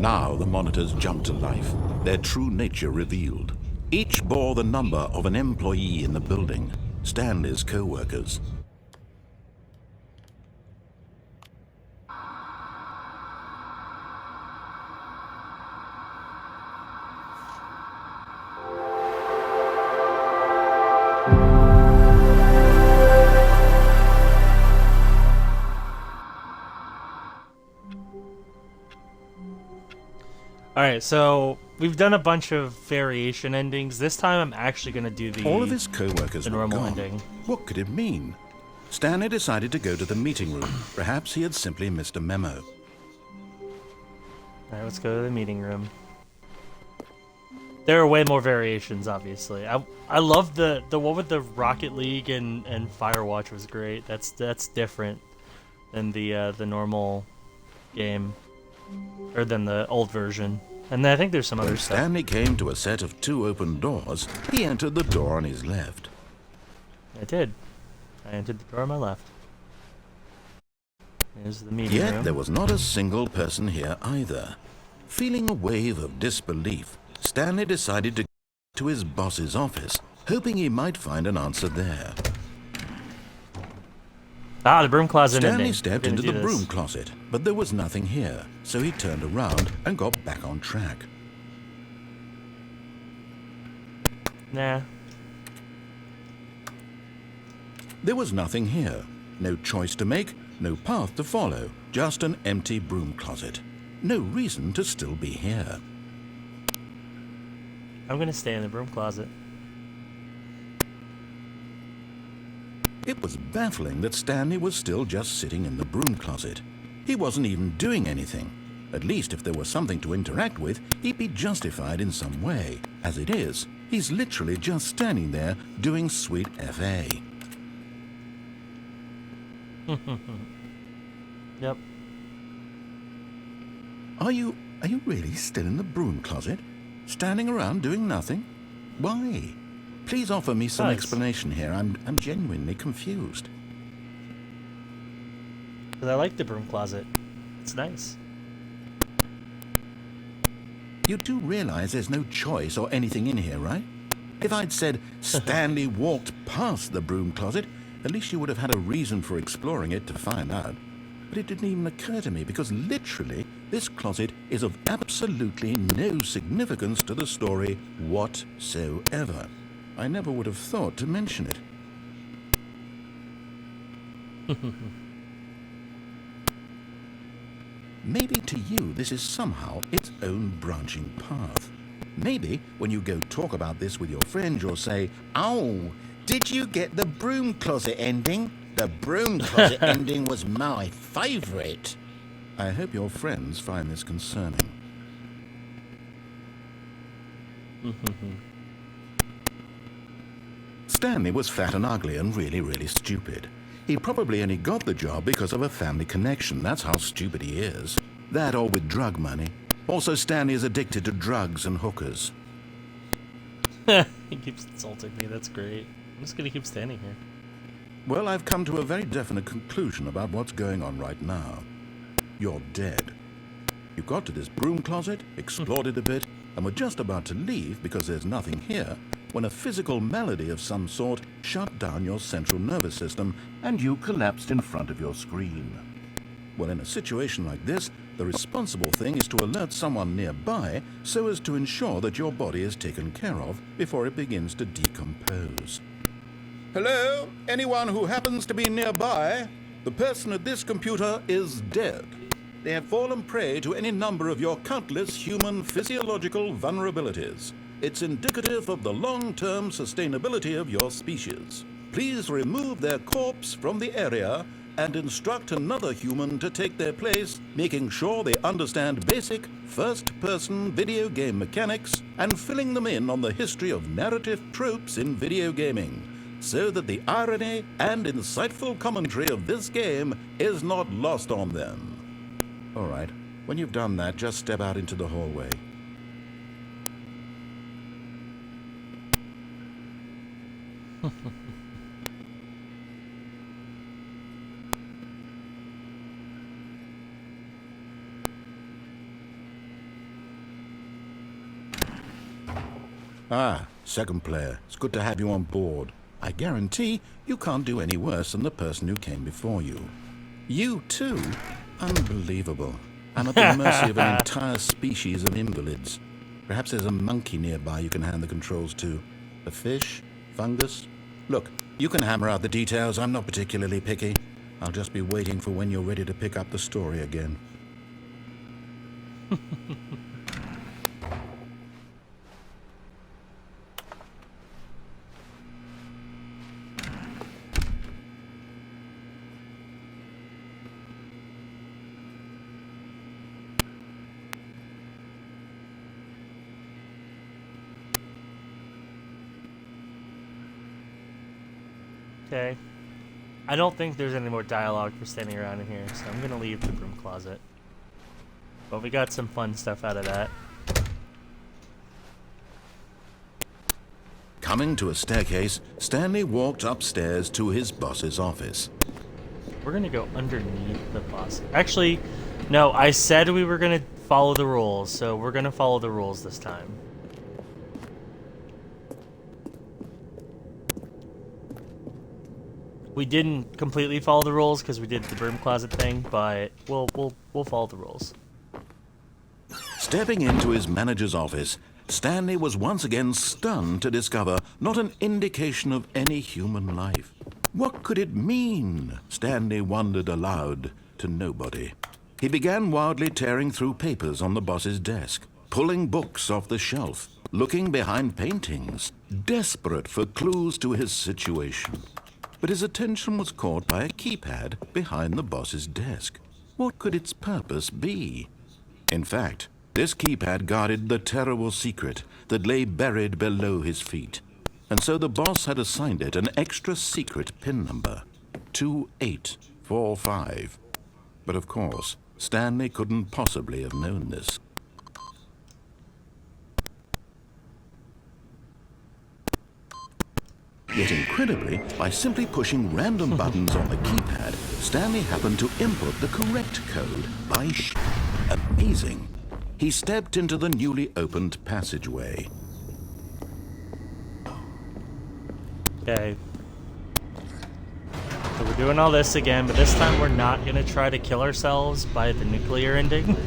Now the monitors jumped to life, their true nature revealed. Each bore the number of an employee in the building, Stanley's co-workers. Alright, so we've done a bunch of variation endings. This time I'm actually going to do All of his co-workers the were normal gone. ending. What could it mean? Stanley decided to go to the meeting room. Perhaps he had simply missed a memo. Alright, let's go to the meeting room. There are way more variations, obviously. I love the one with the Rocket League and Firewatch was great. That's different than the normal game, or than the old version. And I think there's some other stuff. Stanley came to a set of 2 open doors. He entered the door on his left. I did. I entered the door on my left. There's the meeting Yet room. there was not a single person here either. Feeling a wave of disbelief, Stanley decided to go to his boss's office, hoping he might find an answer there. Ah, the broom closet Stanley ending. stepped We're gonna into do the this. broom closet, but there was nothing here, so he turned around and got back on track. Nah. There was nothing here. No choice to make, no path to follow, just an empty broom closet. No reason to still be here. I'm gonna stay in the broom closet. It was baffling that Stanley was still just sitting in the broom closet. He wasn't even doing anything. At least if there was something to interact with, he'd be justified in some way. As it is, he's literally just standing there doing sweet FA. Yep. Are you really still in the broom closet? Standing around doing nothing? Why? Please offer me some Thanks. explanation here. I'm genuinely confused. Because I like the broom closet. It's nice. You do realize there's no choice or anything in here, right? If I'd said Stanley walked past the broom closet, at least you would have had a reason for exploring it to find out. But it didn't even occur to me because literally this closet is of absolutely no significance to the story whatsoever. I never would have thought to mention it. Maybe to you this is somehow its own branching path. Maybe when you go talk about this with your friend, you'll say, "Oh, did you get the broom closet ending? The broom closet ending was my favorite." I hope your friends find this concerning. Stanley was fat and ugly and really stupid. He probably only got the job because of a family connection. That's how stupid he is. That or with drug money. Also, Stanley is addicted to drugs and hookers. He keeps insulting me. That's great. I'm just gonna keep standing here. Well, I've come to a very definite conclusion about what's going on right now. You're dead. You got to this broom closet, explored it a bit, and were just about to leave because there's nothing here, when a physical malady of some sort shut down your central nervous system and you collapsed in front of your screen. Well, in a situation like this, the responsible thing is to alert someone nearby so as to ensure that your body is taken care of before it begins to decompose. Hello? Anyone who happens to be nearby? The person at this computer is dead. They have fallen prey to any number of your countless human physiological vulnerabilities. It's indicative of the long-term sustainability of your species. Please remove their corpse from the area and instruct another human to take their place, making sure they understand basic first-person video game mechanics and filling them in on the history of narrative tropes in video gaming, so that the irony and insightful commentary of this game is not lost on them. All right, when you've done that, just step out into the hallway. Ah, second player. It's good to have you on board. I guarantee you can't do any worse than the person who came before you. You, too? Unbelievable. I'm at the mercy of an entire species of invalids. Perhaps there's a monkey nearby you can hand the controls to. A fish? Fungus? Look, you can hammer out the details. I'm not particularly picky. I'll just be waiting for when you're ready to pick up the story again. Okay. I don't think there's any more dialogue for standing around in here, so I'm gonna leave the broom closet. But we got some fun stuff out of that. Coming to a staircase, Stanley walked upstairs to his boss's office. We're gonna go underneath the boss. Actually, no, I said we were gonna follow the rules, so we're gonna follow the rules this time. We didn't completely follow the rules because we did the broom closet thing, but we'll follow the rules. Stepping into his manager's office, Stanley was once again stunned to discover not an indication of any human life. What could it mean? Stanley wondered aloud to nobody. He began wildly tearing through papers on the boss's desk, pulling books off the shelf, looking behind paintings, desperate for clues to his situation. But his attention was caught by a keypad behind the boss's desk. What could its purpose be? In fact, this keypad guarded the terrible secret that lay buried below his feet. And so the boss had assigned it an extra secret PIN number, 2845. But of course, Stanley couldn't possibly have known this. Yet incredibly, by simply pushing random buttons on the keypad, Stanley happened to input the correct code by amazing. He stepped into the newly opened passageway. Okay. So we're doing all this again, but this time we're not gonna try to kill ourselves by the nuclear ending.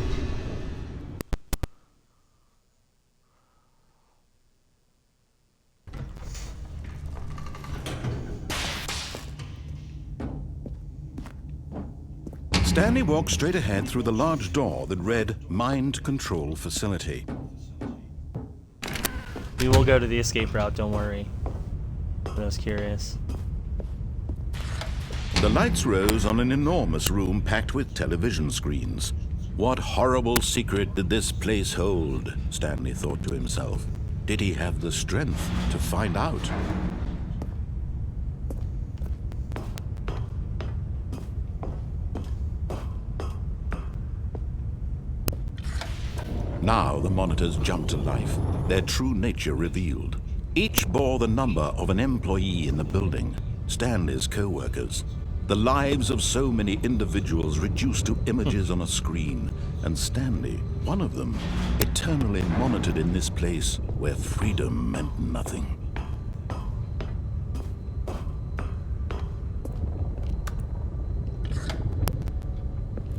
Stanley walked straight ahead through the large door that read Mind Control Facility. We will go to the escape route, don't worry. I was curious. The lights rose on an enormous room packed with television screens. What horrible secret did this place hold? Stanley thought to himself. Did he have the strength to find out? Now the monitors jumped to life, their true nature revealed. Each bore the number of an employee in the building, Stanley's co-workers. The lives of so many individuals reduced to images on a screen, and Stanley, one of them, eternally monitored in this place where freedom meant nothing.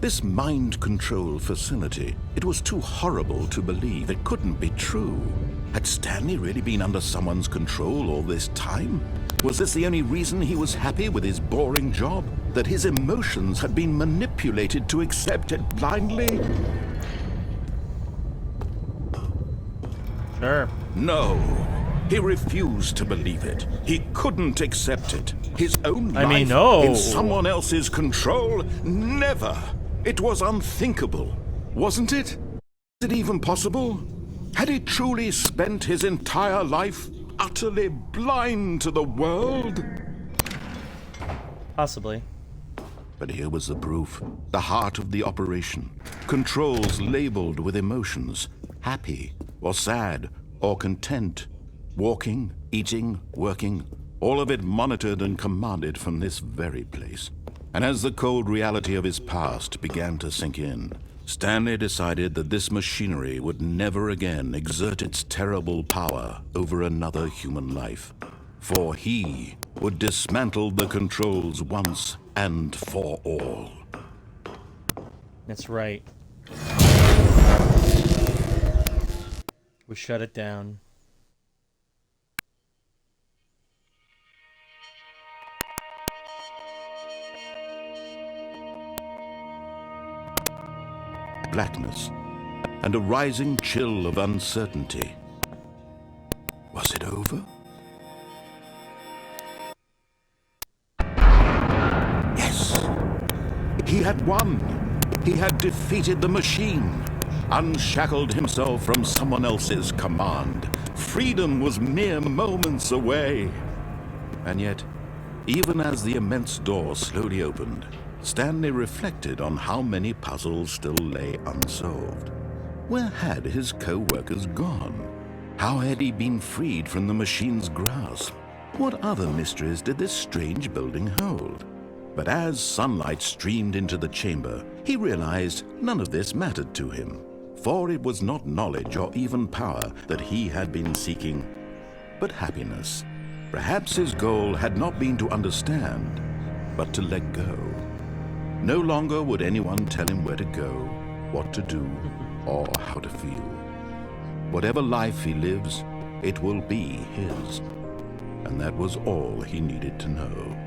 This mind control facility, it was too horrible to believe. It couldn't be true. Had Stanley really been under someone's control all this time? Was this the only reason he was happy with his boring job? That his emotions had been manipulated to accept it blindly? Sure. No. He refused to believe it. He couldn't accept it. His own life no. in someone else's control? Never. It was unthinkable, wasn't it? Is it even possible? Had he truly spent his entire life utterly blind to the world? Possibly. But here was the proof, the heart of the operation. Controls labeled with emotions, happy or sad or content. Walking, eating, working, all of it monitored and commanded from this very place. And as the cold reality of his past began to sink in, Stanley decided that this machinery would never again exert its terrible power over another human life, for he would dismantle the controls once and for all. That's right. We shut it down. Blackness and a rising chill of uncertainty. Was it over? Yes! He had won! He had defeated the machine, unshackled himself from someone else's command. Freedom was mere moments away. And yet, even as the immense door slowly opened, Stanley reflected on how many puzzles still lay unsolved. Where had his co-workers gone? How had he been freed from the machine's grasp? What other mysteries did this strange building hold? But as sunlight streamed into the chamber, he realized none of this mattered to him, for it was not knowledge or even power that he had been seeking, but happiness. Perhaps his goal had not been to understand, but to let go. No longer would anyone tell him where to go, what to do, or how to feel. Whatever life he lives, it will be his. And that was all he needed to know.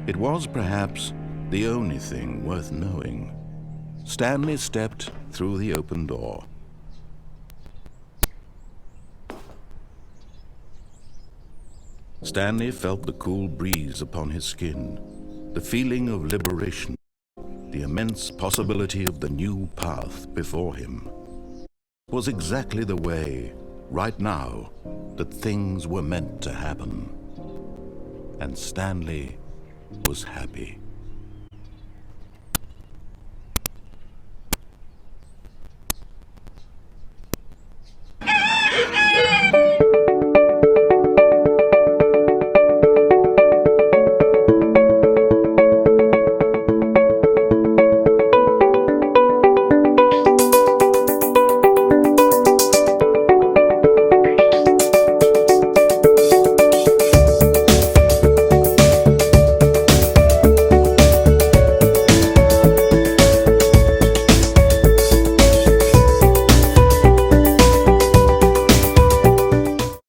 It was perhaps the only thing worth knowing. Stanley stepped through the open door. Stanley felt the cool breeze upon his skin, the feeling of liberation, the immense possibility of the new path before him. It was exactly the way, right now, that things were meant to happen. And Stanley was happy.